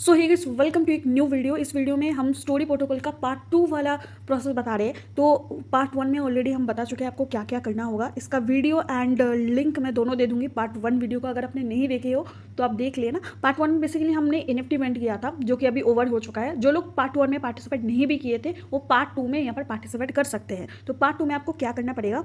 So hey guys, welcome to एक new video. इस वीडियो में हम स्टोरी प्रोटोकॉल का पार्ट 2 वाला प्रोसेस बता रहे हैं। तो पार्ट 1 में ऑलरेडी हम बता चुके हैं आपको क्या क्या करना होगा। इसका वीडियो एंड लिंक मैं दोनों दे दूंगी। पार्ट 1 वीडियो का अगर आपने नहीं देखे हो तो आप देख लेना। पार्ट 1 में बेसिकली हमने NFT इवेंट किया था जो कि अभी ओवर हो चुका है। जो लोग पार्ट 1 में पार्टिसिपेट नहीं भी किए थे वो पार्ट 2 में यहाँ पर पार्टिसिपेट कर सकते हैं। तो पार्ट 2 में आपको क्या करना पड़ेगा,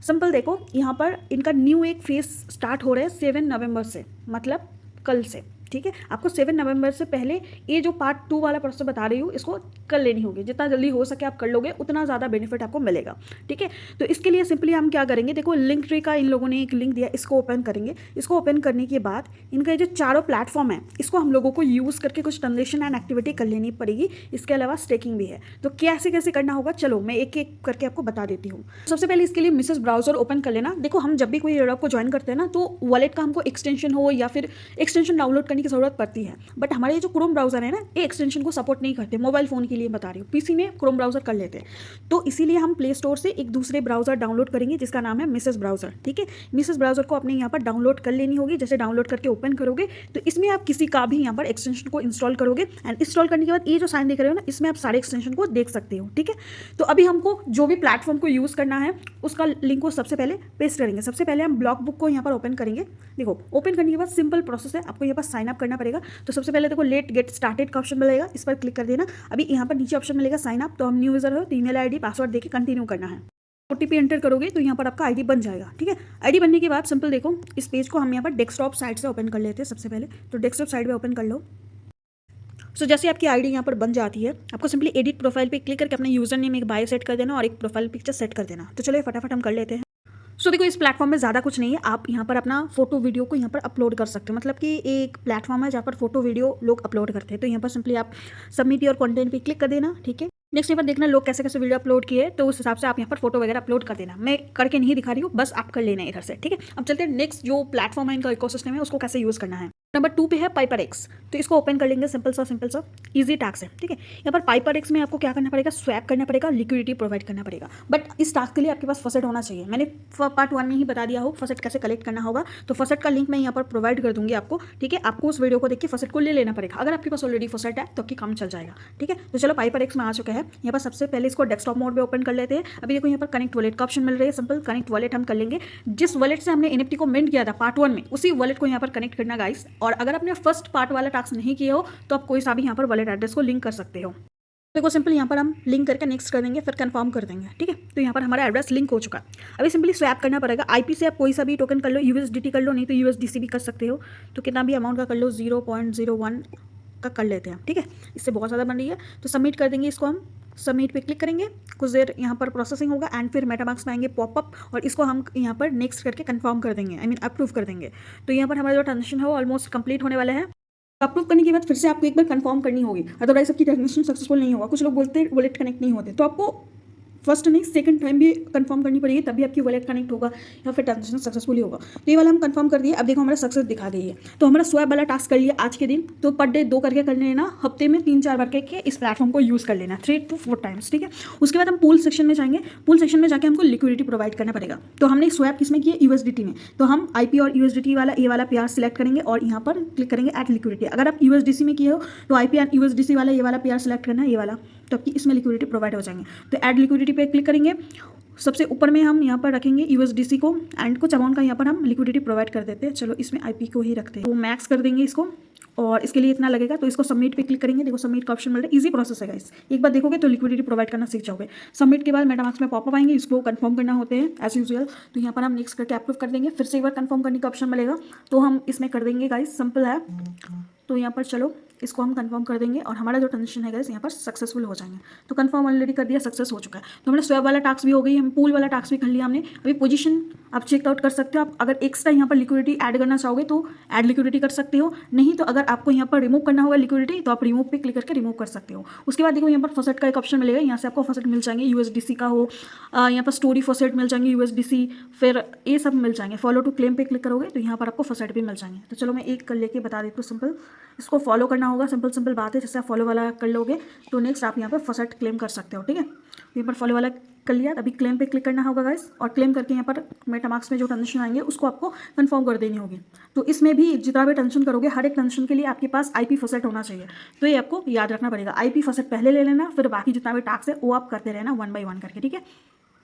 सिंपल देखो, यहाँ पर इनका न्यू एक फेज स्टार्ट हो रहा है 7 नवंबर से, मतलब कल से। ठीक है, आपको 7 नवंबर से पहले ये जो पार्ट 2 वाला प्रोसेस बता रही हूँ इसको कर लेनी होगी। जितना जल्दी हो सके आप कर लोगे उतना ज़्यादा बेनिफिट आपको मिलेगा। ठीक है, तो इसके लिए सिंपली हम क्या करेंगे, देखो लिंक ट्री का इन लोगों ने एक लिंक दिया, इसको ओपन करेंगे। इसको ओपन करने के बाद इनका ये जो चारों प्लेटफॉर्म है इसको हम लोगों को यूज़ करके कुछ ट्रांजेक्शन एंड एक्टिविटी कर लेनी पड़ेगी। इसके अलावा स्टेकिंग भी है। तो कैसे कैसे करना होगा, चलो मैं एक एक करके आपको बता देती हूँ। सबसे पहले इसके लिए मिसेस ब्राउजर ओपन कर लेना। देखो हम जब भी कोई एयरड्रॉप को ज्वाइन करते हैं ना तो वॉलेट का हमको एक्सटेंशन हो या फिर एक्सटेंशन डाउनलोड करने की जरूरत पड़ती है। बट हमारे ये जो क्रोम ब्राउजर है ना, ये एक्सटेंशन को सपोर्ट नहीं करते। मोबाइल फोन के लिए बता रही हूँ, पीसी में क्रोम ब्राउजर कर लेते हैं। तो इसीलिए हम प्ले स्टोर से एक दूसरे ब्राउजर डाउनलोड करेंगे जिसका नाम है मिसेस ब्राउजर। ठीक है, मिसेस ब्राउजर को अपने यहाँ पर डाउनलोड कर लेनी होगी। जैसे डाउनलोड करके ओपन करोगे तो इसमें आप किसी का भी यहाँ पर एक्सटेंशन को इंस्टॉल करोगे एंड इंस्टॉल करने के बाद ये जो साइन देख रहे हो ना, इसमें आप सारे एक्सटेंशन को देख सकते हो। ठीक है, तो अभी हमको जो भी प्लेटफॉर्म को यूज़ करना है उसका लिंक को सबसे पहले पेस्ट करेंगे। सबसे पहले हम ब्लॉक बुक को यहाँ पर ओपन करेंगे। देखो ओपन करने के बाद सिंपल प्रोसेस है, आपको यहाँ पर साइन अप करना पड़ेगा। तो सबसे पहले देखो लेट गेट स्टार्टेड का ऑप्शन मिलेगा, इस पर क्लिक कर देना। अभी यहाँ पर नीचे ऑप्शन मिलेगा साइन अप। तो हम न्यू यूजर हो तो ईमेल आईडी पासवर्ड देके कंटिन्यू करना है। ओटीपी एंटर करोगे तो यहाँ पर आपका आईडी बन जाएगा। ठीक है, आईडी बनने के बाद सिंपल देखो इस पेज को हम यहाँ पर डेस्कटॉप साइड से ओपन कर लेते हैं। सबसे पहले तो डेस्कटॉप साइड पे ओपन कर लो। सो जैसे आपकी आईडी यहाँ पर बन जाती है, आपको सिंपली एडिट प्रोफाइल पे क्लिक करके अपने यूजर नेम एक बायो सेट कर देना और एक प्रोफाइल पिक्चर सेट कर देना। तो चलो फटाफट हम कर लेते हैं। सो देखो इस प्लेटफॉर्म में ज़्यादा कुछ नहीं है, आप यहाँ पर अपना फोटो वीडियो को यहाँ पर अपलोड कर सकते हो। मतलब कि एक प्लेटफॉर्म है जहाँ पर फोटो वीडियो लोग अपलोड करते हैं। तो यहाँ पर सिंपली आप सबमिट योर कंटेंट पे क्लिक कर देना। ठीक है, नेक्स्ट यहाँ पर देखना लोग कैसे कैसे वीडियो अपलोड किए, तो उस हिसाब से आप यहाँ पर फोटो वगैरह अपलोड कर देना। मैं करके नहीं दिखा रही हूँ, बस आप कर लेना इधर से। ठीक है, अब चलते हैं नेक्स्ट जो प्लेटफॉर्म है इनका इकोसिस्टम है उसको कैसे यूज़ करना है। नंबर 2 पे है पाइपर एक्स। तो इसको ओपन कर लेंगे। सिंपल सा इजी टास्क है। ठीक है, यहाँ पर पाइपर एक्स में आपको क्या करना पड़ेगा, स्वैप करना पड़ेगा, लिक्विडिटी प्रोवाइड करना पड़ेगा। बट इस टास्क के लिए आपके पास फसेट होना चाहिए। मैंने पार्ट 1 में ही बता दिया हो फसेट कैसे कलेक्ट करना होगा। तो फसेट का लिंक मैं यहाँ पर प्रोवाइड कर दूंगी आपको। ठीक है, आपको उस वीडियो को देख के फसेट को ले लेना पड़ेगा। अगर आपके पास ऑलरेडी फसेट है तो आपकी काम चल जाएगा। ठीक है, तो चलो पाइपर एक्स में आ चुका है। यहाँ पर सबसे पहले इसको डेस्कटॉप मोड पे ओपन कर लेते हैं। अभी देखो यहाँ पर कनेक्ट वॉलेट का ऑप्शन मिल रहा है। सिंपल कनेक्ट वॉलेट हम कर लेंगे। जिस वॉलेट से हमने NFT को मिंट किया था पार्ट 1 में, उसी वॉलेट को यहाँ पर कनेक्ट करना गाइस। और अगर आपने फर्स्ट पार्ट वाला टास्क नहीं किया हो तो आप कोई सा भी यहाँ पर वॉलेट एड्रेस को लिंक कर सकते हो। देखो सिंपल यहाँ पर हम लिंक करके नेक्स्ट कर देंगे, फिर कंफर्म कर देंगे। ठीक है, तो यहाँ पर हमारा एड्रेस लिंक हो चुका है। अभी सिंपली स्वैप करना पड़ेगा। IP से आप कोई सा भी टोकन कर लो, USDT कर लो, नहीं तो USDC भी कर सकते हो। तो कितना भी अमाउंट का कर लो, 0.01 का कर लेते हैं। ठीक है, इससे बहुत ज़्यादा बन रही है तो सबमिट कर देंगे। इसको हम सबमिट पे क्लिक करेंगे, कुछ देर यहाँ पर प्रोसेसिंग होगा एंड फिर मेटामास्क में आएंगे पॉपअप और इसको हम यहाँ पर नेक्स्ट करके कंफर्म कर देंगे, आई मीन अप्रूव कर देंगे। तो यहाँ पर हमारा जो ट्रांजेक्शन है वो ऑलमोस्ट कंप्लीट होने वाला है। अप्रूव करने के बाद फिर से आपको एक बार कंफर्म करनी होगी, अदरवाइज आपकी ट्रांजेक्शन सक्सेसफुल नहीं होगा। कुछ लोग बोलते हैं वॉलेट कनेक्ट नहीं होते, तो आपको फर्स्ट नहीं सेकंड टाइम भी कंफर्म करनी पड़ेगी, तभी आपकी वॉलेट कनेक्ट होगा या फिर ट्रांजेक्शन सक्सेसफुली होगा। तो ये वाला हम कंफर्म कर दिए। अब देखो हमारा सक्सेस दिखा गई है। तो हमारा स्वैप वाला टास्क कर लिया आज के दिन। तो पर डे 2 करके कर लेना, हफ्ते में 3-4 बार करके इस प्लेटफॉर्म को यूज़ कर लेना, 3 to 4 टाइम्स। ठीक है, उसके बाद हम पूल सेक्शन में जाएंगे। पूल सेक्शन में जाकर हमको लिक्विडिटी प्रोवाइड करना पड़ेगा। तो हमने स्वैप किसमें किया, USDT में। तो हम IP और USDT वाला ये वाला पेयर सिलेक्ट करेंगे और यहाँ पर क्लिक करेंगे एड लिक्विडिटी। अगर आप USDC में किए हो तो IP और USDC वाला ये वाला पेयर सिलेक्ट करना है, ये वाला, तो आपकी इसमें लिक्विडिटी प्रोवाइड हो जाएंगे। तो ऐड लिक्विडिटी पे क्लिक करेंगे। सबसे ऊपर में हम यहाँ पर रखेंगे USDC को एंड कुछ अमाउंट का यहाँ पर हम लिक्विडिटी प्रोवाइड कर देते हैं। चलो इसमें IP को ही रखते हैं, तो मैक्स कर देंगे इसको और इसके लिए इतना लगेगा। तो इसको सबमिट पे क्लिक करेंगे। देखो सबमिट का ऑप्शन मिल रहा है। इजी प्रोसेस है गाइस, एक बार देखोगे तो लिक्विडिटी प्रोवाइड करना सीख जाओगे। सबमिट के बाद मेटामास्क में पॉपअप आएंगे, इसको कंफर्म करना होते हैं एज यूजुअल। तो यहाँ पर हम नेक्स्ट करके अप्रूव कर देंगे। फिर से एक बार कंफर्म करने का ऑप्शन मिलेगा तो हम इसमें कर देंगे गाइस, सिंपल है। तो यहाँ पर चलो इसको हम कंफर्म कर देंगे और हमारा जो ट्रांजेक्शन है गाइस यहाँ पर सक्सेसफुल हो जाएंगे। तो कंफर्म ऑलरेडी कर दिया, सक्सेस हो चुका है। तो हमारा स्वैप वाला टास्क भी हो गई, हम पूल वाला टास्क भी कर लिया हमने। अभी पोजीशन आप चेकआउट कर सकते हो। आप अगर एक्स्ट्रा यहाँ पर लिक्विडिटी ऐड करना चाहोगे तो ऐड लिक्विडिटी कर सकते हो, नहीं तो अगर आपको यहाँ पर रिमूव करना होगा लिक्विडिटी तो आप रिमूव पे क्लिक करके रिमूव कर सकते हो। उसके बाद देखो यहाँ पर फसेट का एक ऑप्शन मिलेगा, यहाँ से आपको फसेट मिल जाएंगे। USDC का हो, यहाँ पर स्टोरी फसेट मिल जाएंगे, USDC, फिर ये सब मिल जाएंगे। फॉलो टू क्लेम पे क्लिक करोगे तो यहाँ पर आपको फसेट भी मिल जाएंगे। तो चलो मैं एक कर लेके बता देती हूँ। सिंपल इसको फॉलो करना होगा, सिंपल बात है। जैसे आप फॉलो वाला कर लोगे तो नेक्स्ट आप यहाँ पर फसेट क्लेम कर सकते हो। ठीक है, यहाँ पर फॉलो वाला कर लिया, अभी क्लेम पे क्लिक करना होगा गाइस, और क्लेम करके यहाँ पर मेटामास्क में जो ट्रांजेक्शन आएंगे उसको आपको कंफर्म कर देनी होगी। तो इसमें भी जितना भी ट्रांजेक्शन करोगे हर एक ट्रांजेक्शन के लिए आपके पास IP फॉसेट होना चाहिए, तो ये आपको याद रखना पड़ेगा। IP फॉसेट पहले ले लेना, फिर बाकी जितना भी टास्क है वो आप करते रहना 1 by 1 करके, ठीक है।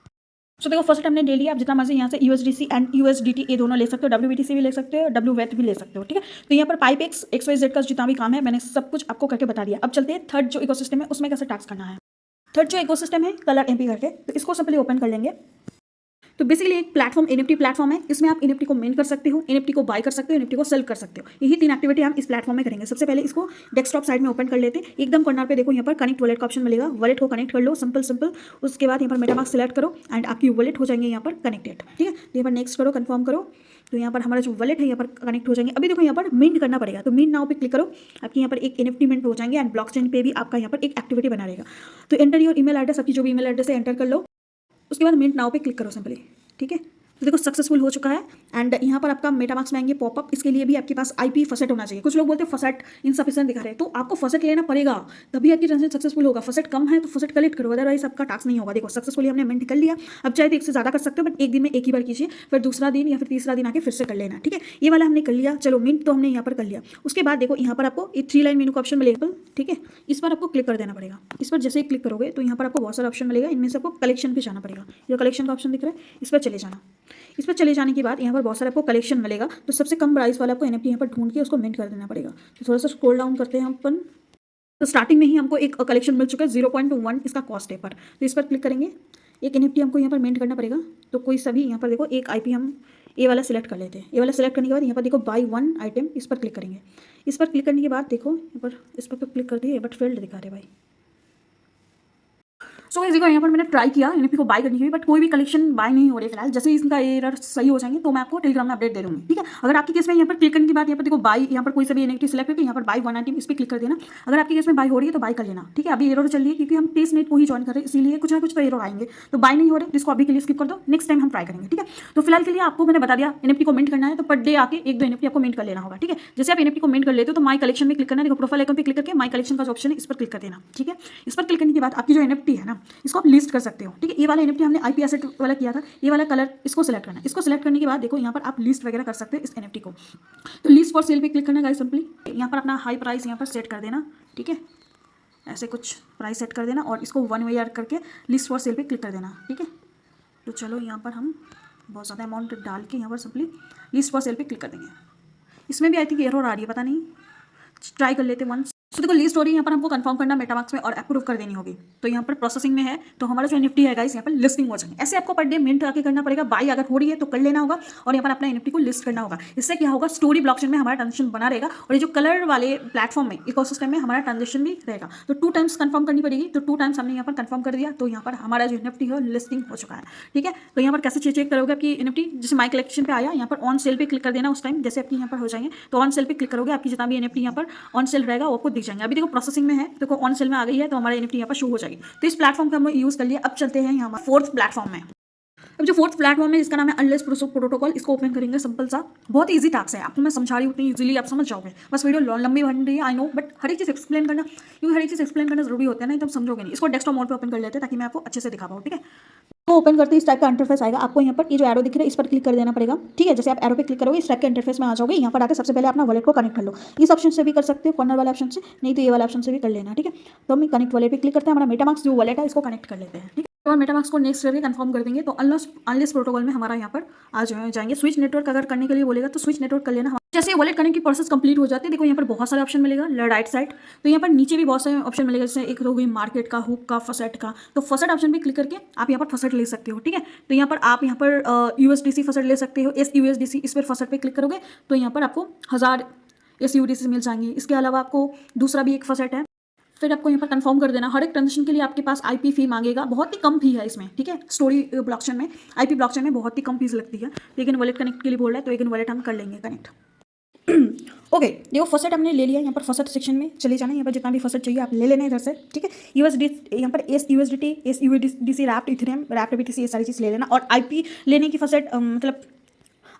सो देखो फर्स्ट हमने ले लिया, आप जितना मर्जी यहाँ से USDC एंड USDT ये दोनों ले सकते हो, WBTC भी ले सकते हो, WWETH भी ले सकते हो, ठीक है। तो यहाँ पर पाइपेक्स XYZ का जितना भी काम है मैंने सब कुछ आपको करके बता दिया। अब चलते हैं थर्ड जो इकोसिस्टम है उसमें कैसे टास्क करना है। थर्ड जो इकोसिस्टम है कलर MP करके, तो इसको सिंपली ओपन कर लेंगे। तो बेसिकली एक प्लेटफॉर्म NFT प्लेटफॉर्म है, इसमें आप NFT को मिंट कर सकते हो, NFT को बाय कर सकते हो, NFT को सेल कर सकते हो। यही 3 एक्टिविटी हम इस प्लेटफॉर्म में करेंगे। सबसे पहले इसको डेस्कटॉप साइड में ओपन कर लेते हैं। एकदम कॉर्नर पे देखो यहाँ पर कनेक्ट वॉलेट का ऑप्शन मिलेगा, वॉलेट को कनेक्ट कर लो, सिंपल। उसके बाद यहाँ पर मेटामास्क सेलेक्ट करो एंड आपकी वॉलेट हो जाएंगे यहाँ पर कनेक्टेड, ठीक है। यहाँ पर नेक्स्ट करो, कंफर्म करो, तो यहाँ पर हमारा जो वॉलेट है यहाँ पर कनेक्ट हो जाएंगे। अभी देखो यहाँ पर मिंट करना पड़ेगा, तो मिंट नाउ पे क्लिक करो, आपकी यहाँ पर एक NFT मिंट हो जाएंगे एंड ब्लॉकचेन पे भी आपका यहाँ पर एक एक्टिविटी बना रहेगा। तो एंटर योर ईमेल एड्रेस, आपकी जो भी ईमेल एड्रेस है एंटर कर लो, उसके बाद मिंट नाउ पे क्लिक करो सिंपली, ठीक है। तो देखो सक्सेसफुल हो चुका है एंड यहाँ पर आपका मेटामास्क में आएंगे पॉपअप। इसके लिए भी आपके पास IP फॉसेट होना चाहिए। कुछ लोग बोलते हैं फॉसेट इनसफिशिएंट दिखा रहे हैं, तो आपको फॉसेट लेना पड़ेगा तभी आपकी ट्रांजेक्शन सक्सेसफुल होगा। फॉसेट कम है तो फॉसेट कलेक्ट करो, अदरवाइज आपका टास्क नहीं होगा। देखो सक्सेसफुली हमने मिंट कर लिया। अब चाहे तो एक से ज़्यादा कर सकते हो, बट एक दिन में एक ही बार कीजिए, फिर दूसरा दिन या फिर तीसरा दिन आके फिर से कर लेना, ठीक है। ये वाला हमने कर लिया, चलो मिंट तो हमने यहाँ पर कर लिया। उसके बाद देखो यहाँ पर आपको एक 3 लाइन मेनू का ऑप्शन मिलेगा, ठीक है। इस पर आपको क्लिक कर देना पड़ेगा। इस पर जैसे ही क्लिक करोगे तो यहाँ पर आपको बहुत सारा ऑप्शन मिलेगा, इनमें से आपको कलेक्शन पे जाना पड़ेगा। जो कलेक्शन का ऑप्शन दिख रहा है इस पर चले जाना। इस पर चले जाने के बाद यहाँ पर बहुत सारा आपको कलेक्शन मिलेगा, तो सबसे कम प्राइस वाला आपको NFT यहाँ पर ढूंढ के उसको मिंट कर देना पड़ेगा। तो थोड़ा सा स्क्रॉल डाउन करते हैं हम अपन। तो स्टार्टिंग में ही हमको एक कलेक्शन मिल चुका है, 0.1 इसका कॉस्ट है पर। तो इस पर क्लिक करेंगे, एक NFT हमको यहाँ पर मिंट करना पड़ेगा। तो कोई सभी यहाँ पर देखो एक IP हम ये वाला सिलेक्ट कर लेते हैं। ये वाला सिलेक्ट करने के बाद यहाँ पर देखो बाई 1 आइटम, इस पर क्लिक करेंगे। इस पर क्लिक करने के बाद देखो यहाँ पर इस पर क्लिक कर दिए, बट फेल्ड दिखा रहे भाई। सो इसी को यहाँ पर मैंने ट्राई किया NFT को बाय करने की, बट कोई भी कलेक्शन बाय नहीं हो रही फिलहाल। जैसे ही इसका एरर सही हो जाएंगे तो मैं आपको टेलीग्राम में अपडेट दे दूँगी, ठीक है। अगर आपके केस में यहाँ पर क्लिक करने के बाद यहाँ पर देखो बाय, यहाँ पर कोई सा भी NFT सिलेक्ट करके यहाँ पर बाय 1 आइटम इस पर क्लिक कर देना। अगर आपके केस में बाय हो रही है तो बाय कर लेना, ठीक है। अभी एरर चल रही है क्योंकि हम टेस्ट नेट को ही ज्वाइन कर रहे हैं, इसीलिए कुछ ना कुछ तो एरर आएंगे। तो बाय नहीं हो रहे, जिसको अभी के लिए स्किप कर दो, नेक्स्ट टाइम हम ट्राई करेंगे, ठीक है। तो फिलहाल के लिए आपको मैंने बता दिया NFT को मिंट करना है तो पर डे आके 1-2 NFT आपको मिंट कर लेना होगा, ठीक है। जैसे आप NFT को मिंट कर लेते हो तो माई कलेक्शन में क्लिक करना है, देखो प्रोफाइल आइकन पे क्लिक करके माई कलेक्शन का जो ऑप्शन है इस पर क्लिक कर देना, ठीक है। इस पर क्लिक करने के बाद आपकी जो NFT है ना इसको आप लिस्ट कर सकते हो, ठीक है। ये वाला NFT हमने IP एसेट वाला किया था, ये वाला कलर इसको सिलेक्ट करना है। इसको सिलेक्ट करने के बाद देखो यहाँ पर आप लिस्ट वगैरह कर सकते हो इस NFT को। तो लिस्ट फॉर सेल पे क्लिक करना है गाइस, सिंपली यहाँ पर अपना हाई प्राइस यहाँ पर सेट कर देना, ठीक है। ऐसे कुछ प्राइस सेट कर देना और इसको 1 ईयर करके लिस्ट फॉर सेल पे क्लिक कर देना, ठीक है। तो चलो यहाँ पर हम बहुत ज़्यादा अमाउंट डाल के यहाँ पर सिंपली लिस्ट फॉर सेल पे क्लिक कर देंगे। इसमें भी आई थिंक एरर आ रही है, पता नहीं, ट्राई कर लेते वंस। तो देखो लिस्ट हो रही है, यहाँ पर हमको कंफर्म करना मेटामास्क में और अप्रूव कर देनी होगी। तो यहाँ पर प्रोसेसिंग में है, तो हमारा जो NFT है गाइस यहाँ पर लिस्टिंग हो जाएंगे। ऐसे आपको पर डे मिंट आके करना पड़ेगा। बाई अगर हो रही है तो कर लेना होगा और यहाँ पर अपना NFT को लिस्ट करना होगा। इससे क्या होगा, स्टोरी ब्लॉकचेन में हमारा ट्रांजेक्शन बना रहेगा और ये जो कलर वाले प्लेटफॉर्म में इकोसिस्टम में हमारा ट्रांजेक्शन भी रहेगा। तो 2 टाइम्स कंफर्म करनी पड़ेगी। तो 2 टाइम्स हमने यहाँ पर कंफर्म कर दिया, तो यहाँ पर हमारा जो NFT है लिस्टिंग हो चुका है, ठीक है। तो यहाँ पर कैसे चेक करोगे आपकी NFT, जैसे माई कलेक्शन पे आया, यहाँ पर ऑन सेल पे क्लिक कर देना। उस टाइम जैसे आपकी यहाँ पर हो जाएंगे तो ऑन सेल पे क्लिक करोगे, आपकी जितना भी NFT यहाँ पर ऑन सेल रहेगा वो आपको दिख जाएंगे। अभी देखो प्रोसेसिंग में है, देखो ऑन सेल में आ गई है, तो हमारा NFT यहाँ पर शो हो जाएगी। तो इस प्लेटफॉर्म का हम यूज कर लिया। अब चलते हैं यहाँ पर 4th प्लेटफॉर्म में। अब जो 4th प्लेटफॉर्म है इसका नाम है अनलेस प्रोटोकॉल। इसको ओपन करेंगे, सिंपल सा, बहुत इजी टास्क है। आपको मैं समझा रही हूँ उतनी इजीली आप समझ जाओगे। बस वीडियो लंबी बन रही है आई नो, बट हर एक चीज़ एक्सप्लेन करना, क्योंकि हर एक चीज़ एक्सप्लेन करना जरूरी होता है, नहीं तब समझोगे नहीं। इसको डेस्कटॉप मोड पे ओपन कर लेते हैं ताकि मैं आपको अच्छे से दिखा पाऊँ, ठीक है। तो ओपन करते ही इस टाइप का इंटरफेस आएगा। आपको यहाँ पर ये जो एरो दिख रहा है इस पर क्लिक कर देना पड़ेगा, ठीक है। जैसे आप एरो पे क्लिक करोगे इस टाइप के इंटरफेस में आ जाओगे। यहाँ पर आकर सबसे पहले अपना वॉलेट को कनेक्ट कर लो। इस ऑप्शन से भी कर सकते हो, कॉर्नर वाले ऑप्शन से, नहीं तो ये वाला ऑप्शन से भी कर लेना, ठीक है। तो हम कनेक्ट वॉलेट पे क्लिक करते हैं, हमारा मेटामास्क जो वॉलेट है इसको कनेक्ट कर लेते हैं, ठीक है। और मेटामास्क को नेक्स्ट करके कंफर्म कर देंगे तो अनलेस प्रोटोकॉल में हमारा यहाँ पर आ जाएंगे। स्विच नेटवर्क अगर करने के लिए बोलेगा तो स्विच नेटवर्क कर लेना। जैसे वॉलेट करने की प्रोसेस कंप्लीट हो जाती है, देखो यहाँ पर बहुत सारे ऑप्शन मिलेगा राइट साइड। तो यहाँ पर नीचे भी बहुत सारे ऑप्शन मिलेगा, जैसे एक हो गई मार्केट का, हुक का, फसेट का। तो फसेट ऑप्शन पे क्लिक करके आप यहाँ पर फसेट ले सकते हो, ठीक है। तो यहाँ पर आप यहाँ पर USDC फसेट ले सकते हो, SUSDC। इस पर फसेट पे क्लिक करोगे तो यहाँ पर आपको 1000 SUSDC मिल जाएंगे। इसके अलावा आपको दूसरा भी एक फसेट है, फिर आपको यहाँ पर कंफर्म कर देना। हर एक ट्रांजेक्शन के लिए आपके पास IP फी मांगेगा, बहुत ही कम फी है इसमें, ठीक है। स्टोरी ब्लॉकचेन में, IP ब्लॉकचेन में बहुत ही कम फीस लगती है। लेकिन वॉलेट कनेक्ट के लिए बोल रहा है तो एक वॉलेट हम कर लेंगे कनेक्ट। ओके, देखो फसेट हमने ले लिया। यहाँ पर फसेट सेक्शन में चले जाना, यहाँ पर जितना भी फसेट चाहिए आप ले लेना इधर से, ठीक है। USD यहाँ पर SUSDT, SUSDC, wrapped Ethereum, wrapped BTC, ये सारी चीज़ ले लेना। और IP लेने की फसेट मतलब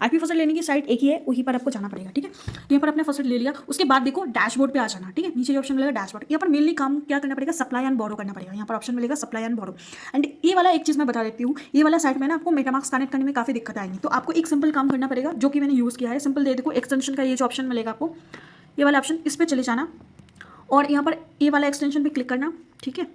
आईपी फॉसेट लेने की साइट एक ही है, वहीं पर आपको जाना पड़ेगा, ठीक है। तो यहाँ पर आपने फॉसेट ले लिया, उसके बाद देखो डैशबोर्ड पे आ जाना, ठीक है। नीचे जो ऑप्शन मिलेगा डैशबोर्ड, यहाँ पर मेनली काम क्या करना पड़ेगा, सप्लाई एंड बोरो करना पड़ेगा। यहाँ पर ऑप्शन मिलेगा सप्लाई एंड बोरो। एंड ये वाला एक चीज़ मैं बता देती हूँ, ये वाला साइट में ना आपको मेटामास्क कनेक्ट करने में काफ़ी दिक्कत आएगी। तो आपको एक सिंपल काम करना पड़ेगा, जो कि मैंने यूज़ किया है। सिंपल दे देखो, एक्सटेंशन का ये जो ऑप्शन मिलेगा आपको, ये वाला ऑप्शन, इस पर चले जाना और यहाँ पर ये वाला एक्सटेंशन पे क्लिक करना, ठीक है।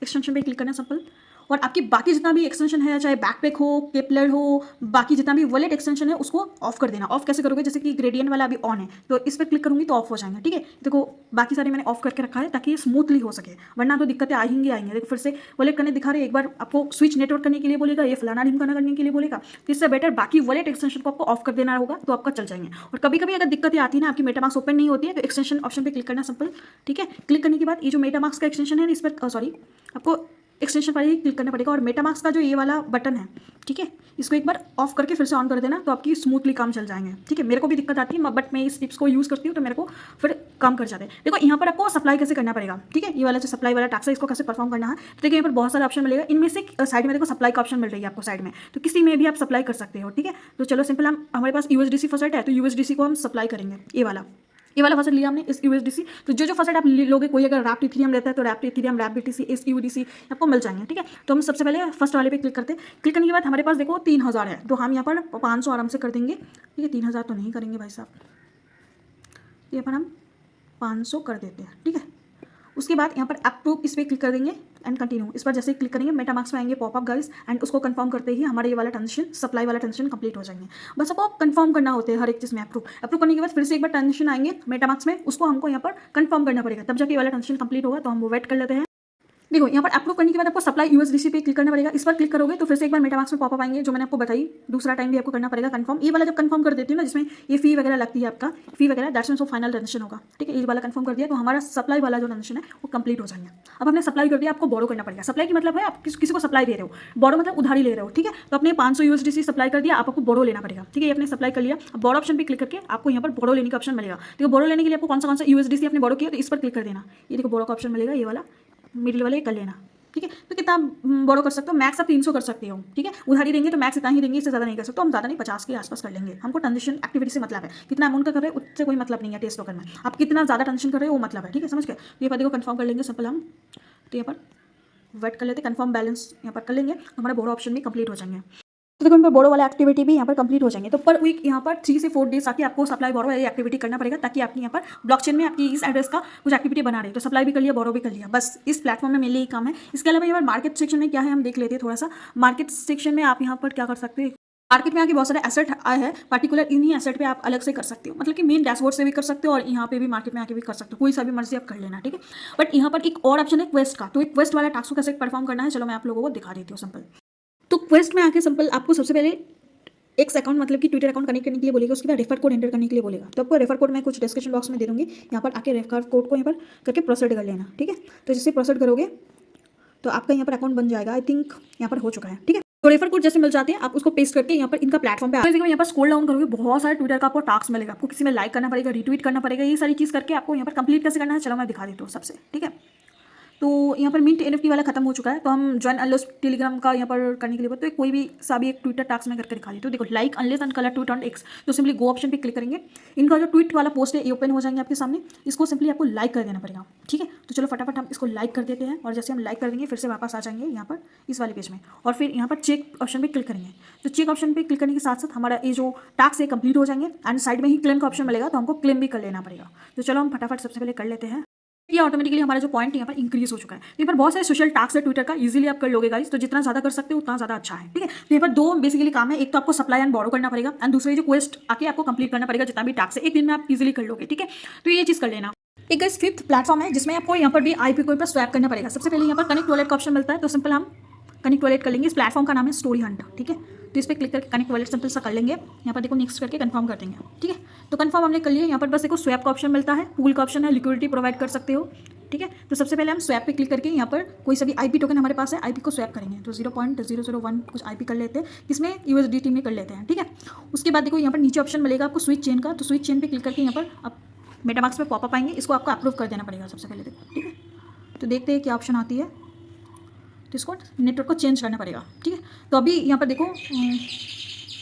एक्सटेंशन पे क्लिक करना सिंपल, और आपकी बाकी जितना भी एक्सटेंशन है, चाहे बैकपैक हो, केपलर हो, बाकी जितना भी वॉलेट एक्सटेंशन है उसको ऑफ कर देना। ऑफ कैसे करोगे, जैसे कि ग्रेडियंट वाला अभी ऑन है तो इस पर क्लिक करूंगी तो ऑफ हो जाएंगे, ठीक है। देखो बाकी सारे मैंने ऑफ करके रखा है ताकि ये स्मूथली हो सके, वरना तो दिक्कतें आएंगी। देखो फिर से वॉलेट करने दिखा रहे, एक बार आपको स्विच नेटवर्क करने के लिए बोलेगा, ये फलाना ढिमकाना करने के लिए बोलेगा, तो इससे बेटर बाकी वॉलेट एक्सटेंशन को आपको ऑफ कर देना होगा, तो आपका चल जाएंगे। और कभी कभी अगर दिक्कतें आती है ना, आपकी मेटामास्क ओपन नहीं होती है, तो एक्सटेंशन ऑप्शन पर क्लिक करना सिंपल, ठीक है। क्लिक करने के बाद ये जो मेटामास्क का एक्सटेंशन है इस पर सॉरी आपको एक्सटेंशन पर ही क्लिक करना पड़ेगा, और मेटामास्क का जो ये वाला बटन है, ठीक है, इसको एक बार ऑफ करके फिर से ऑन कर देना, तो आपकी स्मूथली काम चल जाएंगे, ठीक है। मेरे को भी दिक्कत आती है बट मैं इस टिप्स को यूज़ करती हूँ तो मेरे को फिर काम कर जाते हैं। देखो यहाँ पर आपको सप्लाई कैसे करना पड़ेगा, ठीक है। ये वाला जो सप्लाई वाला टास्क है इसको कैसे परफॉर्म करना है, तो देखिए यहाँ पर बहुत सारे ऑप्शन मिलेगा, इनमें से साइड में देखो सप्लाई का ऑप्शन मिल रही है आपको साइड में, तो किसी में भी आप सप्लाई कर सकते हो, ठीक है। तो चलो सिंपल हम हमारे पास यूएसडीसी फॉसेट है, तो यूएसडीसी को हम सप्लाई करेंगे। ये वाला फॉसेट लिया हमने, इस यूएसडीसी। तो जो फॉसेट आप लोगे, कोई अगर रैप्ट इथेरियम लेता है तो रैप्ट इथेरियम, रैप बीटीसी, इस यूडीसी आपको मिल जाएंगे, ठीक है। तो हम सबसे पहले फर्स्ट वाले पे क्लिक करते हैं। क्लिक करने के बाद हमारे पास देखो 3000 है, तो हम यहाँ पर 500 आराम से कर देंगे, ठीक है। 3000 तो नहीं करेंगे भाई साहब, यहाँ पर हम 500 कर देते हैं, ठीक है। उसके बाद यहाँ पर अप्रूव इस पर क्लिक कर देंगे एंड कंटिन्यू। इस पर जैसे ही क्लिक करेंगे मेटामास्क में आएंगे पॉपअप गाइस, एंड उसको कंफर्म करते ही हमारे ये वाला ट्रांजेक्शन, सप्लाई वाला ट्रांजेक्शन कंप्लीट हो जाएंगे। बस आपको कंफर्म करना होता है हर एक चीज़ में। अप्रूव करने के बाद फिर से एक बार ट्रांजेक्शन आएंगे मेटामास्क में, उसको हमको यहाँ पर कंफर्म करना पड़ेगा, तब जाके ये वाला ट्रांजेक्शन कंप्लीट होगा। तो हम वो वेट कर लेते हैं। देखो यहाँ पर अप्रूव करने के बाद आपको सप्लाई यूएसडीसी पे क्लिक करना पड़ेगा। इस पर क्लिक करोगे तो फिर से एक बार मेटामास्क में पॉपअप आएंगे, जो मैंने आपको बताई। दूसरा टाइम भी आपको करना पड़ेगा कंफर्म। ये वाला जब कंफर्म कर देती हूँ ना, जिसमें ये फी वगैरह लगती है, आपका फी वगैरह, दैट्स मीन फाइनल ट्रांजेक्शन होगा, ठीक है। ये वाला कंफर्म कर दिया तो हमारा सप्लाई वाला जो ट्रांजेक्शन है वो कंप्लीट हो जाएंगे। अब हमने सप्लाई कर दिया, आपको बोरो करना पड़ेगा। सप्लाई की मतलब है आप किसी को सप्लाई दे रहे हो, बोरो मतलब उधारी ले रहे हो, ठीक है। तो अपने 500 यूएसडीसी सप्लाई कर दिया, आपको बोरो लेना पड़ेगा, ठीक है। ये आपने सप्लाई कर लिया, अब बोरो ऑप्शन पर क्लिक करके आपको यहाँ पर बोरो लेने का ऑप्शन मिलेगा। तो बोरो लेने के लिए आपको कौन सा यूएसडीसी आपने बोरो किया, तो इस पर क्लिक कर देना। ये देखो बोरो का ऑप्शन मिलेगा, ये वाला मिडिल वाले कर लेना, ठीक है। तो कितना बोरो कर सकते हो, मैक्स आप 300 कर सकते हो, ठीक है। उधारी देंगे तो मैक्स इतना ही देंगे, इससे ज़्यादा नहीं कर सकते। हम ज़्यादा नहीं, 50 के आसपास कर लेंगे। हमको ट्रांजेक्शन एक्टिविटी से मतलब है, कितना अमाउंट का कर रहे हैं उससे कोई मतलब नहीं है। टेस्ट टोकन में आप कितना ज़्यादा ट्रांजेक्शन कर रहे हो वो मतलब है, ठीक है, समझ गए। तो ये देखो कंफर्म कर लेंगे सिंपल हम, तो यहाँ पर वेट कर लेते, कंफर्म बैलेंस यहाँ पर कर लेंगे, हमारा बोरो ऑप्शन भी कंप्लीट हो जाएंगे। तो देखो इन पर बोरो वाला एक्टिविटी भी यहाँ पर कंप्लीट हो जाएंगे। तो पर वीक यहाँ पर 3 से 4 डेज आके आपको सप्लाई बोरो वाली एक्टिविटी करना पड़ेगा, ताकि आपकी यहाँ पर ब्लॉकचेन में आपकी इस एड्रेस का कुछ एक्टिविटी बना रही है। तो सप्लाई भी कर लिया, बोरो भी कर लिया, बस इस प्लेटफॉर्म में मेनली ही काम है। इसके अलावा यहाँ पर मार्केट सेक्शन में क्या है हम देख लेते हैं थोड़ा सा। मार्केट सेक्शन में आप यहाँ पर क्या कर सकते हैं, मार्केट में आके बहुत सारे एसेट आए हैं, पर्टिकुलर इन्हीं एसेट पे आप अलग से कर सकते हो, मतलब कि मेन डैशबोर्ड से भी कर सकते हो और यहाँ पे भी मार्केट में आके भी कर सकते हो, कोई सा भी मर्जी आप कर लेना, ठीक है। बट यहाँ पर एक और ऑप्शन है क्वेस्ट का, तो एक क्वेस्ट वाला टास्क को कैसे परफॉर्म करना है, चलो मैं आप लोगों को दिखा देती हूँ सिंपल। तो क्वेस्ट में आके सिंपल आपको सबसे पहले एक अकाउंट मतलब कि ट्विटर अकाउंट कनेक्ट करने के लिए बोलेगा, उसके बाद रेफर कोड एंटर करने के लिए बोलेगा। तो आपको रेफर कोड मैं कुछ डिस्क्रिप्शन बॉक्स में दे दूँगी, यहाँ पर आके रेफर कोड को यहाँ पर करके प्रोसीड कर लेना, ठीक है। तो जैसे प्रोसीड करोगे तो आपका यहाँ पर अकाउंट बन जाएगा, आई थिंक यहाँ पर हो चुका है, ठीक है। तो रेफर कोड जैसे मिल जाते हैं, आप उसको पेस्ट करके यहाँ पर इनका प्लेटफॉर्म पे यहाँ पर स्क्रॉल डाउन करोगे, बहुत सारे ट्विटर का आपको टास्क मिलेगा। आपको किसी में लाइक करना पड़ेगा, रिट्वीट करना पड़ेगा, ये सारी चीज़ करके आपको यहाँ पर कंप्लीट कैसे करना है चलो मैं दिखा देती हूँ सबसे, ठीक है। तो यहाँ पर मिंट एनएफटी वाला खत्म हो चुका है, तो हम ज्वाइन अनलेस टेलीग्राम का यहाँ पर करने के लिए तो कोई भी सा भी एक ट्विटर टास्क में करके दिखा देती हूँ। देखो like unless and colour tweet on x, तो सिंपली गो ऑप्शन पे क्लिक करेंगे, इनका जो ट्वीट वाला पोस्ट है ये ओपन हो जाएंगे आपके सामने, इसको सिंपली आपको लाइक कर देना पड़ेगा, ठीक है। तो चलो फटाफट हम इसको लाइक कर देते हैं, और जैसे हम लाइक कर देंगे फिर से वापस आ जाएंगे यहाँ पर इस वाले पेज में, और फिर यहाँ पर चेक ऑप्शन पर क्लिक करेंगे। तो चेक ऑप्शन पर क्लिक करने के साथ साथ हमारा ये जो टास्क है कंप्लीट हो जाएंगे, एंड साइड में ही क्लेम का ऑप्शन मिलेगा, तो हमको क्लेम भी कर लेना पड़ेगा। तो चलो हम फटाफट सबसे पहले कर लेते हैं। ये ऑटोमेटिकली हमारा जो पॉइंट यहाँ पर इंक्रीज हो चुका है। तो यहाँ पर बहुत सारे सोशल टास्क है ट्विटर का, इजीली आप कर लोगे गाइस, तो जितना ज़्यादा कर सकते हो उतना ज़्यादा अच्छा है, ठीक है। तो यहाँ पर दो बेसिकली काम है, एक तो आपको सप्लाई एंड बोरो करना पड़ेगा, एंड दूसरे जो क्वेस्ट आके आपको कंप्लीट करना पड़ेगा, जितना भी टास्क है एक दिन में आप इजीली कर लोगे, ठीक है। तो ये चीज़ कर लेना। एक गाइस फिफ्थ प्लेटफॉर्म है जिसमें आपको यहाँ पर भी आईपी कोड पर स्वैप करना पड़ेगा। सबसे पहले यहाँ पर कनेक्ट वॉलेट का ऑप्शन मिलता है, तो सिंपल हम कनेक्ट वॉलेट कर लेंगे। इस प्लेटफॉर्म का नाम है स्टोरी हंट, ठीक है। तो इस पर क्लिक करके कनेक्ट वॉलेट सिंपल सा कर लेंगे, यहाँ पर देखो नेक्स्ट करके कंफर्म कर देंगे, ठीक है। तो कंफर्म हमने कर लिया। यहाँ पर बस देखो स्वैप का ऑप्शन मिलता है, पूल का ऑप्शन है, लिक्विडिटी प्रोवाइड कर सकते हो, ठीक है। तो सबसे पहले हम स्वैप पे क्लिक करके यहाँ पर कोई सा भी आईपी टोकन हमारे पास है, आईपी को स्वैप करेंगे। तो 0.001 कुछ आईपी कर लेते हैं, इसमें यूएसडीटी में कर लेते हैं, ठीक है। उसके बाद देखो यहाँ पर नीचे ऑप्शन मिलेगा आपको स्विच चेन का, तो स्विच चेन पे क्लिक करके यहाँ पर आप मेटामास्क में पॉपअप आएंगे, इसको आपको अप्रूव कर देना पड़ेगा सबसे पहले, ठीक है। तो देखते हैं क्या ऑप्शन आती है। तो इसको नेटवर्क को चेंज करना पड़ेगा, ठीक है। तो अभी यहाँ पर देखो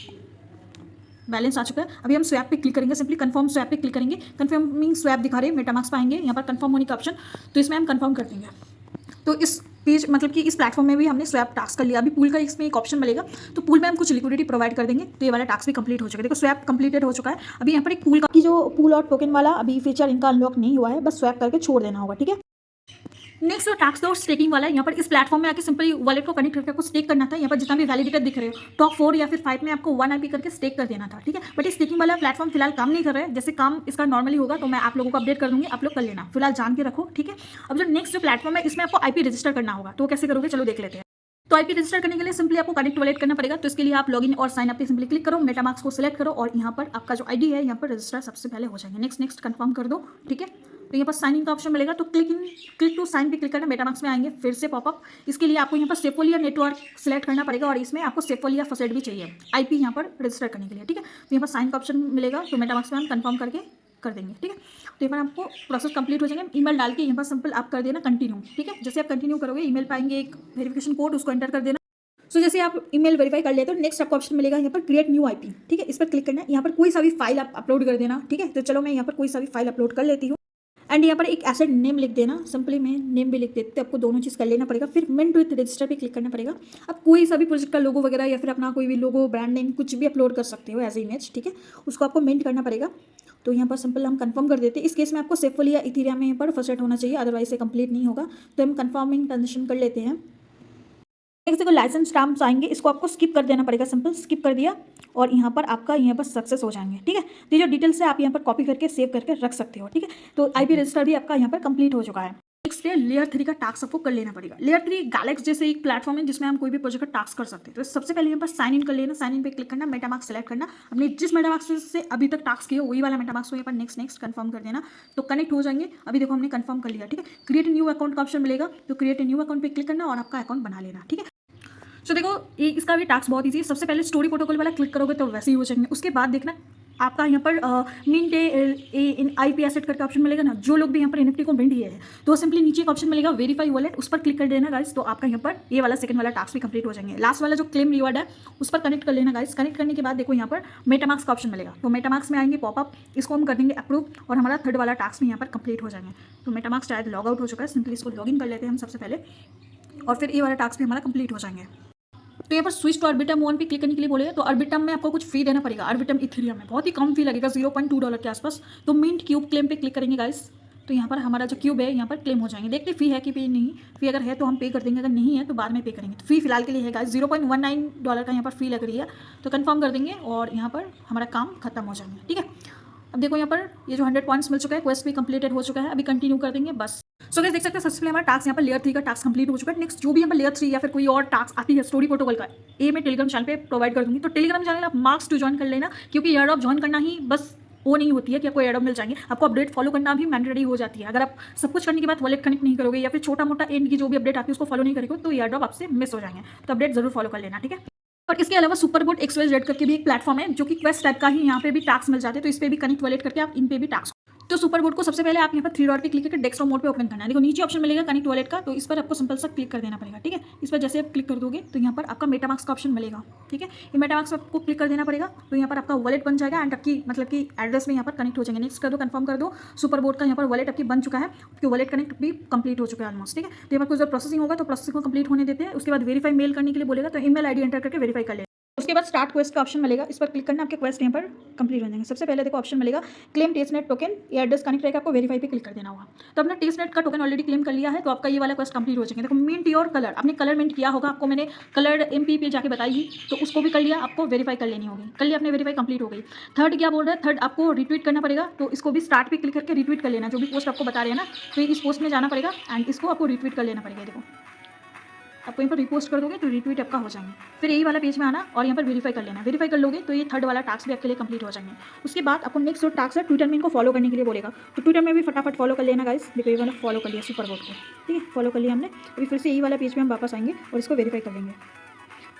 बैलेंस आ चुका है। अभी हम स्वैप पे क्लिक करेंगे, सिंपली कंफर्म स्वैप पे क्लिक करेंगे। कंफर्मिंग स्वैप दिखा रहे हैं, मेटामास्क पे आएंगे, यहाँ पर कंफर्म होने का ऑप्शन, तो इसमें हम कंफर्म कर देंगे। तो इस पेज मतलब कि इस प्लेटफॉर्म में भी हमने स्वैप टास्क कर लिया। अभी पूल का इसमें एक ऑप्शन मिलेगा, तो पूल में हम कुछ लिक्विडिटी प्रोवाइड कर देंगे, तो ये वाला टास्क भी कंप्लीट हो चुका है। देखो स्वैप कंप्लीटेड हो चुका है। अभी यहाँ पर एक पूल का की जो पूल और टोकन वाला अभी फीचर इनका अनलॉक नहीं हुआ है, बस स्वैप करके छोड़ देना होगा, ठीक है। नेक्स्ट जो टास्क और स्टेकिंग वाला है, यहाँ पर इस प्लेटफॉर्म में आके सिंपली वॉलेट को कनेक्ट करके आपको स्टेक करना था। यहाँ पर जितना भी वैलिडेटर दिख रहे हो टॉप 4 या फिर 5 में आपको 1 IP करके स्टेक कर देना था, ठीक है। बट स्टेकिंग वाला प्लेटफॉर्म फिलहाल काम नहीं कर रहा है, जैसे काम इसका नॉर्मली होगा तो मैं आप लोगों को अपडेट कर दूंगी, आप लोग कर लेना, फिलहाल जान के रखो, ठीक है। अब जो नेक्स्ट जो प्लेटफॉर्म है इसमें आपको IP रजिस्टर करना होगा, तो कैसे करोगे चलो देख लेते हैं। तो IP रजिस्टर करने के लिए सिंपली आपको कनेक्ट वॉलेट करना पड़ेगा। तो इसके लिए आप लॉगिन और साइन अप पे सिंपली क्लिक करो, मेटामास्क को सिलेक्ट करो और यहाँ पर आपका जो ID है यहाँ पर रजिस्टर सबसे पहले हो जाएंगे। नेक्स्ट कंफर्म कर दो, ठीक है। तो यहाँ पर साइन इन का ऑप्शन मिलेगा, तो क्लिक टू साइन पे क्लिक करना, मेटामास्क में आएंगे, फिर से पॉपअप। इसके लिए आपको यहाँ पर सेफोलिया नेटवर्क सेलेक्ट करना पड़ेगा और इसमें आपको सेफोलिया फसेट भी चाहिए IP यहाँ पर रजिस्टर करने के लिए, ठीक है। तो यहाँ पर साइन का ऑप्शन मिलेगा, तो मेटामास्क में हम कंफर्म करके कर देंगे, ठीक है। तो यहाँ पर आपको प्रोसेस कंप्लीट हो जाएंगे। ईमेल डाल के यहाँ पर सिंपल आप कर देना कंटिन्यू, ठीक है। जैसे आप कंटिन्यू करोगे ईमेल पाएंगे एक वेरिफिकेशन कोड, उसको एंटर कर देना। सो जैसे आप ईमेल वेरीफाई कर लेते हो, नेक्स्ट आपको ऑप्शन मिलेगा यहाँ पर क्रिएट न्यू IP, ठीक है। इस पर क्लिक करना है, यहाँ पर कोई सा भी फाइल आप अपलोड कर देना, ठीक है। तो चलो मैं यहाँ पर कोई सा भी फाइल अपलोड कर लेती हूँ एंड यहाँ पर एक एसेट नेम लिख देना, सिंपली मैं नेम भी लिख देती हूँ, आपको दोनों चीज़ कर लेना पड़ेगा। फिर मिंट विथ रजिस्टर पे क्लिक करना पड़ेगा। अब कोई सा भी प्रोजेक्ट का लोगो वगैरह या फिर अपना कोई भी लोगो ब्रांड नेम कुछ भी अपलोड कर सकते हो एज ए इमेज, ठीक है। उसको आपको मिंट करना पड़ेगा। तो यहाँ पर सिंपल हम कंफर्म कर देते हैं। इस केस में आपको सेफुल या इथेरियम में यहाँ पर फर्स्ट होना चाहिए, अदरवाइज से कंप्लीट नहीं होगा। तो हम कंफर्मिंग ट्रांजेक्शन कर लेते हैं। नेक्स्ट देखो लाइसेंस स्टाम्प्स आएंगे, इसको आपको स्किप कर देना पड़ेगा, सिंपल स्किप कर दिया और यहाँ पर आपका यहाँ पर सक्सेस हो जाएंगे, ठीक है। तो ये जो डिटेल्स है आप यहाँ पर कॉपी करके सेव करके रख सकते हो, ठीक है। तो IP रजिस्टर भी आपका यहाँ पर कंप्लीट हो चुका है। नेक्स्ट है लेयर 3 का टास्क आपको कर लेना पड़ेगा। लेयर 3 गैलेक्स जैसे एक प्लेटफॉर्म है जिसमें हम कोई भी प्रोजेक्ट का टास्क कर सकते हैं। तो सबसे पहले यहाँ पर साइन इन कर लेना, साइन इन पे क्लिक करना, मेटामास्क सेलेक्ट करना, अपने जिस मेटामास्क से अभी तक टास्क किया वही वाला मेटामास्क को यहाँ पर नेक्स्ट कंफर्म कर देना, तो कनेक्ट हो जाएंगे। अभी देखो हमने कंफर्म कर लिया, ठीक है। क्रिएट न्यू अकाउंट का ऑप्शन मिलेगा, तो क्रिएट न्यू अकाउंट पे क्लिक करना और आपका अकाउंट बना लेना, ठीक है। तो देखो ये इसका भी टास्क बहुत ईजी है। सबसे पहले स्टोरी प्रोटोकॉल वाला क्लिक करोगे तो वैसे ही हो जाएंगे। उसके बाद देखना आपका यहाँ पर मिंट इन IP एसेट करके ऑप्शन मिलेगा ना। जो लोग भी यहाँ पर NFT को मिंट किए हैं तो सिंपली नीचे एक ऑप्शन मिलेगा वेरीफाई वॉलेट, उस पर क्लिक कर देना गाइस। तो आपका यहाँ पर ये वाला सेकंड वाला टास्क भी कंप्लीट हो जाएंगे। लास्ट वाला जो क्लेम रिवार्ड है उस पर कनेक्ट कर लेना गाइस। कनेक्ट करने के बाद देखो यहाँ पर मेटामास्क का ऑप्शन मिलेगा, तो मेटामास्क में आएंगे पॉपअप, इसको हम कर देंगे अप्रूव और हमारा थर्ड वाला टास्क भी यहाँ पर कंप्लीट हो जाएंगे। तो मेटामास्क शायद लॉग आउट हो चुका है, सिंपली इसको लॉगिन कर लेते हैं हम सबसे पहले और फिर ये वाला टास्क भी हमारा कंप्लीट हो जाएंगे। तो यहाँ पर स्विच टू अर्बिटम 1 पे क्लिक करने के लिए बोलेगा, तो अर्बिटम में आपको कुछ फी देना पड़ेगा। अर्बिटम इथेरियम में बहुत ही कम फी लगेगा, $0.2 के आसपास। तो मिंट क्यूब क्लेम पे क्लिक करेंगे गाइस, तो यहाँ पर हमारा जो क्यूब है यहाँ पर क्लेम हो जाएंगे। देखते फी है कि पे नहीं, फी अगर है तो हम पे कर देंगे, अगर नहीं है तो बाद में पे करेंगे। तो फी फिलहाल के लिए है गाइस $0.19 का यहाँ पर फी लग रही है, तो कंफर्म कर देंगे और यहाँ पर हमारा काम खत्म हो जाएंगे, ठीक है। अब देखो यहाँ पर ये जो 100 पॉइंट्स मिल चुका है, क्वेस्ट भी कंप्लीटेड हो चुका है। अभी कंटिन्यू कर देंगे बस। सो गाइस देख सकते हैं सबसे पहले हमारा टास्क यहाँ पर लेयर 3 का टास्क कंप्लीट हो चुका है। नेक्स्ट जो भी यहाँ पर लेयर 3 या फिर कोई और टास्क आती है स्टोरी प्रोटोकॉल का, ये मैं टेलीग्राम चैनल पे प्रोवाइड कर दूंगी। तो टेलीग्राम चैनल आप मार्क्स टू ज्वाइन कर लेना, क्योंकि एयर ड्रॉप ज्वाइन करना ही बस वो नहीं होती है कि आपको एयर ड्रॉप मिल जाएंगे, आपको अपडेट फॉलो करना भी मैंडेटरी हो जाती है। अगर आप सब कुछ करने के बाद वॉलेट कनेक्ट नहीं करोगे या फिर छोटा मोटा एंड की जो भी अपडेट आती है उसको फॉलो नहीं करोगे तो एयर ड्रॉप आपसे मिस हो जाएंगे। तो अपडेट जरूर फॉलो कर लेना, ठीक है। और इसके अलावा सुपरबोट XYZ करके भी एक प्लेटफॉर्म है जो कि क्वेस्ट टाइप का ही, यहाँ पे भी टास्क मिल जाते हैं। तो इस पे भी कनेक्ट वॉलेट करके आप इन पे भी टास्क। तो सुपरबोट को सबसे पहले आप यहाँ पर 3 डॉट पे क्लिक करके डेस्कटॉप मोड पे ओपन करना है। देखो नीचे ऑप्शन मिलेगा कनेक्ट वॉलेट का, तो इस पर आपको सिंपल सा क्लिक कर देना पड़ेगा, ठीक है। इस पर जैसे आप क्लिक कर दोगे तो यहाँ पर आपका मेटामास्क का ऑप्शन मिलेगा, ठीक है। ये मेटामास्क आपको क्लिक कर देना पड़ेगा, तो यहाँ पर आपका वॉलेट बन जाएगा एंड आपकी मतलब कि एड्रेस में यहाँ पर कनेक्ट हो जाएंगे। नेक्स्ट कर दो, कंफर्म कर दो। सुपरबोट का यहाँ पर वॉलेट आपकी बन चुका है, आपकी वॉलेट कनेक्ट भी कंप्लीट हो चुका है ऑलमोस्ट, ठीक है। तो यहाँ पर कुछ प्रोसेसिंग होगा तो प्रोसेसिंग को कंप्लीट होने देते हैं। उसके बाद वेरीफाई मेल करने के लिए बोलेगा, तो ईमेल ID एंटर करके वेरीफाई कर लें। उसके बाद स्टार्ट क्वेस्ट का ऑप्शन मिलेगा, इस पर क्लिक करना, आपके क्वेस्ट यहाँ पर कंप्लीट हो जाएंगे। सबसे पहले देखो ऑप्शन मिलेगा क्लेम टेस्टनेट टोकन, ये एड्रेस कनेक्ट रहेगा, आपको वेरीफाई पे क्लिक कर देना होगा। तो अपना टेस्टनेट का टोकन ऑलरेडी क्लेम कर लिया है, तो आपका ये वाला क्वेस्ट कंप्लीट हो जाएंगे। देखो मिंट योर कलर, आपने कलर मिंट किया होगा, आपको मैंने कलर MP पे जाके बताई ही, तो उसको भी कर लिया, आपको वेरीफाई कर लेनी होगी। कर लिया आपने, वेरीफाई कंप्लीट हो गई। थर्ड क्या बोल रहा है, थर्ड आपको रिट्वीट करना पड़ेगा, तो इसको भी स्टार्ट पे क्लिक करके रिट्वीट कर लेना। जो भी पोस्ट आपको बता रहे हैं ना, तो इस पोस्ट में जाना पड़ेगा एंड इसको आपको रिट्वीट कर लेना पड़ेगा। देखो आपको यहाँ पर रिपोस्ट कर दोगे तो रिट्वीट आपका हो जाएंगे। फिर यही वाला पेज में आना और यहाँ पर वेरीफाई कर लेना। वेरीफाई कर लोगे तो ये थर्ड वाला टास्क भी आपके लिए कंप्लीट हो जाएंगे। उसके बाद आपको नेक्स्ट जो टास्क है ट्विटर में इनको फॉलो करने के लिए बोलेगा, तो ट्विटर में भी फटाफट फॉलो कर लेना गाइस। देखो ये वाला फॉलो कर लिया सुपरबोट को, ठीक है, फॉलो कर लिया हमने। अभी फिर से यही वाला पेज में हम वापस आएंगे और इसको वेरीफाई कर लेंगे।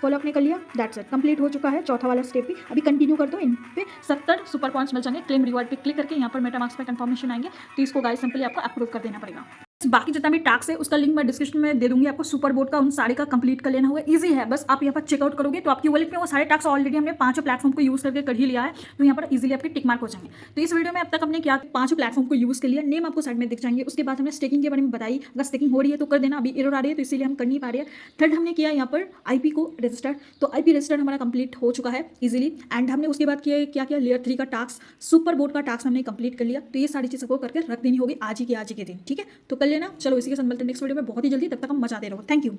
फॉलो आपने कर लिया, दैट्स इट, कंप्लीट हो चुका है चौथा वाला स्टेप भी। अभी कंटिन्यू कर दो, इन पे 70 सुपर पॉइंट्स मिल जाएंगे। क्लेम रिवॉर्ड पे क्लिक करके यहाँ पर मेटामास्क पे कंफर्मेशन आएंगे, तो इसको गाइस सिंपली आपको अप्रूव कर देना पड़ेगा। बाकी जितना भी टास्क है उसका लिंक मैं डिस्क्रिप्शन में दे दूंगी आपको। सुपर बोर्ड का उन सारे का कंप्लीट कर लेना होगा, इजी है, बस आप यहाँ पर चेकआउट करोगे तो आपकी वॉलेट में वो सारे टास्क ऑलरेडी हमने 5 प्लेटफॉर्म को यूज़ करके कर ही लिया है, तो यहाँ पर इजीली आपके टिक मार्क हो जाएंगे। तो इस वीडियो में अब तक हमने क्या 5 प्लेटफॉर्म को यूज़ कर लिया, नेम आपको साइड में दिख जाएंगे। उसके बाद हमने स्टेकिंग के बारे में बताई, अगर स्टेकिंग हो रही है तो कर देना, अभी एरर आ रही है तो इसीलिए हम कर नहीं पा रहे हैं। थर्ड हमने किया यहाँ पर आईपी को रजिस्टर्ड, तो आईपी रजिस्टर्ड हमारा कंप्लीट हो चुका है इजीली। एंड हमने उसके बाद क्या किया, लेयर 3 का टास्क, सुपर बोर्ड का टास्क हमने कंप्लीट कर लिया। तो ये सारी चीज़ को करके रख देनी होगी आज ही के दिन, ठीक है। तो कर लेना। चलो इसी के साथ मिलते हैं नेक्स्ट वीडियो में बहुत ही जल्दी, तब तक हम मचाते रहो। Thank you.